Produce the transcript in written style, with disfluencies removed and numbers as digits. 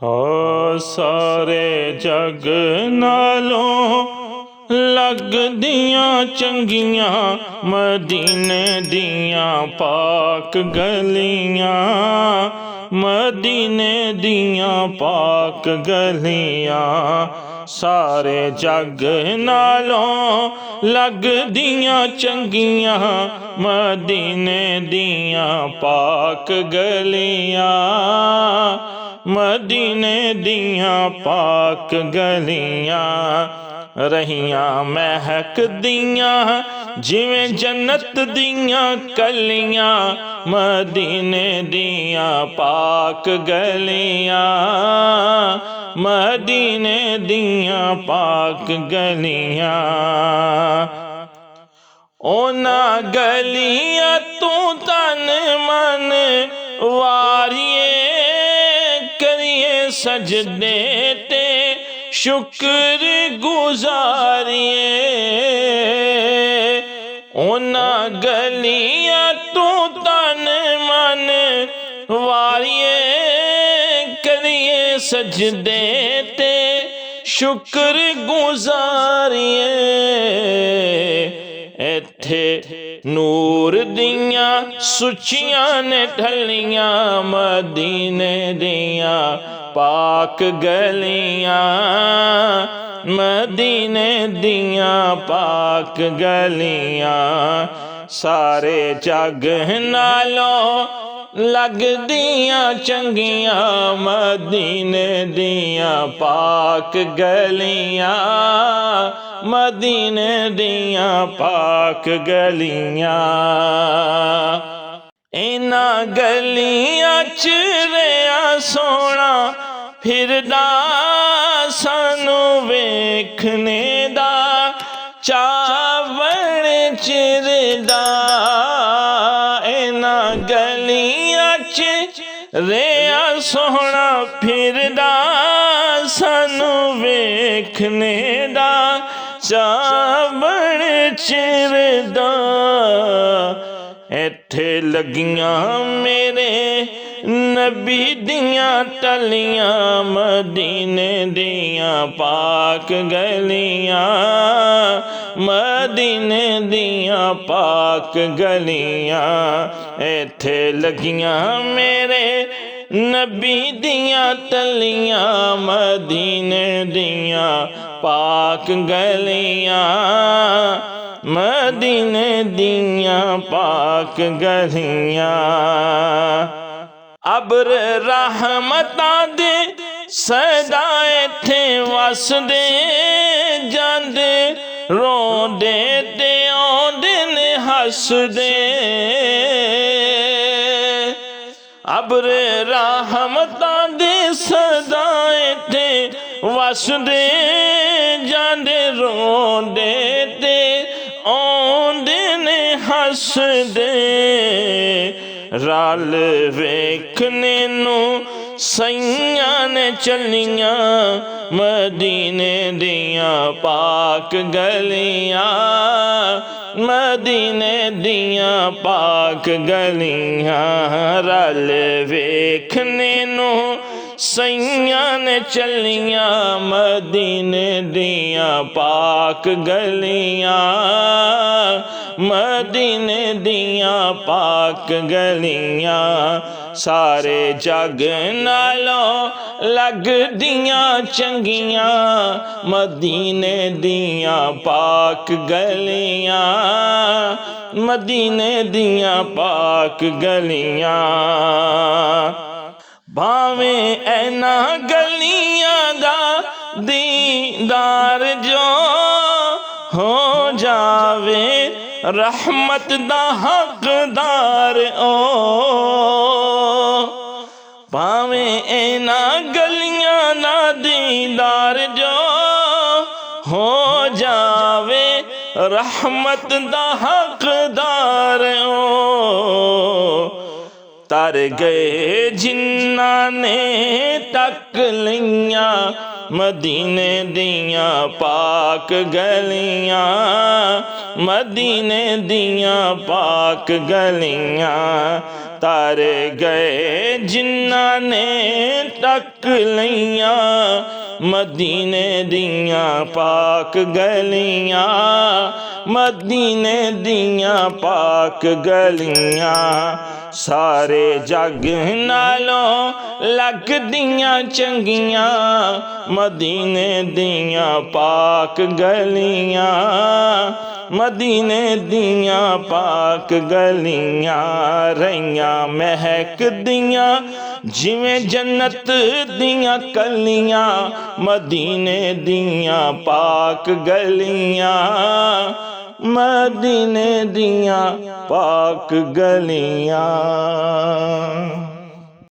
ਹੋ ਸਾਰੇ ਜਗ ਨਾਲੋਂ ਲੱਗਦੀਆਂ ਚੰਗੀਆਂ ਮਦੀਨੇ ਦੀਆਂ ਪਾਕ ਗਲੀਆਂ, ਮਦੀਨੇ ਦੀਆਂ ਪਾਕ ਗਲੀਆਂ। ਸਾਰੇ ਜਗ ਨਾਲੋਂ ਲੱਗਦੀਆਂ ਚੰਗੀਆਂ ਮਦੀਨੇ ਦੀਆਂ ਪਾਕ ਗਲੀਆਂ, ਮਦੀਨੇ ਦੀਆਂ ਪਾਕ ਗਲੀਆਂ। ਰਹੀਆਂ ਮਹਿਕਦੀਆਂ ਜਿਵੇਂ ਜੰਨਤ ਦੀਆਂ ਕਲੀਆਂ ਮਦੀਨੇ ਦੀਆਂ ਪਾਕ ਗਲੀਆਂ, ਮਦੀਨੇ ਦੀਆਂ ਪਾਕ ਗਲੀਆਂ। ਉਹਨਾਂ ਗਲੀਆਂ ਤੂੰ ਤਨ ਮਨ ਵਾਰੀਏ, ਕਰੀਏ ਸਜਦੇ ਤੇ ਸ਼ੁਕਰ ਗੁਜ਼ਾਰੀਏ। ਉਹਨਾਂ ਗਲੀਆਂ ਤੂੰ ਤਨ ਮਨ ਵਾਰੀਏ, ਕਰੀਏ ਸਜਦੇ ਤੇ ਸ਼ੁਕਰ ਗੁਜ਼ਾਰੀਏ। ਇੱਥੇ ਨੂਰ ਦੀਆਂ ਸੁੱਚੀਆਂ ਨੇ ਢਲੀਆਂ ਮਦੀਨੇ ਦੀਆਂ ਪਾਕ ਗਲੀਆਂ, ਮਦੀਨੇ ਦੀਆਂ ਪਾਕ ਗਲੀਆਂ। ਸਾਰੇ ਜਗ ਨਾਲੋਂ ਲੱਗਦੀਆਂ ਚੰਗੀਆਂ ਮਦੀਨੇ ਦੀਆਂ ਪਾਕ ਗਲੀਆਂ, ਮਦੀਨੇ ਦੀਆਂ ਪਾਕ ਗਲੀਆਂ। ਇਹਨਾਂ ਗਲੀਆਂ 'ਚ ਰਿਹਾ ਸੋਹਣਾ ਫਿਰਦਾ, ਸਾਨੂੰ ਵੇਖਣੇ ਦਾ ਚਾਵਣ ਚਿਰਦਾ। ਇਹਨਾਂ ਗਲੀਆਂ 'ਚ ਰਿਹਾ ਸੋਹਣਾ ਫਿਰਦਾ, ਸਾਨੂੰ ਵੇਖਣੇ ਦਾ ਚਾਵਣ ਚਿਰਦਾ। ਇੱਥੇ ਲੱਗੀਆਂ ਮੇਰੇ ਨਬੀ ਦੀਆਂ ਟਲੀਆਂ ਮਦੀਨੇ ਦੀਆਂ ਪਾਕ ਗਲੀਆਂ, ਮਦੀਨੇ ਦੀਆਂ ਪਾਕ ਗਲੀਆਂ। ਇੱਥੇ ਲੱਗੀਆਂ ਮੇਰੇ ਨਬੀ ਦੀਆਂ ਟਲੀਆਂ ਮਦੀਨੇ ਦੀਆਂ ਪਾਕ ਗਲੀਆਂ, ਮਦੀਨੇ ਦੀਆਂ ਪਾਕ ਗਲੀਆਂ। ਅਬਰ ਰਹਿਮਤਾਂ ਦੇ ਸਦਾ ਇੱਥੇ ਵਸਦੇ ਜਾਂਦੇ, ਰੋਂਦੇ ਤੇ ਆਉਂਦੇ ਨੇ ਹੱਸਦੇ। ਅਬਰ ਰਹਿਮਤਾਂ ਦੇ ਸਦਾ ਇੱਥੇ ਵਸਦੇ ਜਾਂਦੇ, ਰੋਂਦੇ ਤੇ ਆਉਂਦੇ ਨੇ ਹੱਸਦੇ। ਰਲ ਵੇਖਣੇ ਨੂੰ ਸਈਆਂ ਨੇ ਚੱਲੀਆਂ ਮਦੀਨੇ ਦੀਆਂ ਪਾਕ ਗਲੀਆਂ, ਮਦੀਨੇ ਦੀਆਂ ਪਾਕ ਗਲੀਆਂ। ਰਲ ਵੇਖਣੇ ਨੂੰ ਸਈਆਂ ਨੇ ਚੱਲੀਆਂ ਮਦੀਨੇ ਦੀਆਂ ਪਾਕ ਗਲੀਆਂ, ਮਦੀਨੇ ਦੀਆਂ ਪਾਕ ਗਲੀਆਂ। ਸਾਰੇ ਜਗ ਨਾਲੋਂ ਲੱਗਦੀਆਂ ਚੰਗੀਆਂ ਮਦੀਨੇ ਦੀਆਂ ਪਾਕ ਗਲੀਆਂ, ਮਦੀਨੇ ਦੀਆਂ ਪਾਕ ਗਲੀਆਂ। ਭਾਵੇਂ ਇਹਨਾਂ ਗਲੀਆਂ ਦਾ ਦੀਦਾਰ ਜੋ ਹੋ ਜਾਵੇ, ਰਹਿਮਤ ਦਾ ਹੱਕਦਾਰ ਓ। ਭਾਵੇਂ ਇਹਨਾਂ ਗਲੀਆਂ ਦਾ ਦੀਦਾਰ ਜੋ ਹੋ ਜਾਵੇ, ਰਹਿਮਤ ਦਾ ਹੱਕਦਾਰ ਓ। ਤਰ ਗਏ ਜਿਨ੍ਹਾਂ ਨੇ ਤੱਕ ਲਈਆਂ ਮਦੀਨੇ ਦੀਆਂ ਪਾਕ ਗਲੀਆਂ, ਮਦੀਨੇ ਦੀਆਂ ਪਾਕ ਗਲੀਆਂ। तर गए जिन्ना ने टक लियां मदीने दियां पाक गलियां मदीने दियां पाक गलियां सारे जग नालों लगदियां चंगियां मदीने दियां पाक गलियां मदीने दियां पाक गलियां रहियां महकदियां जिवें जन्नत दियां कलियां मदीने दियां पाक गलियां मदीने दियां पाक गलियां।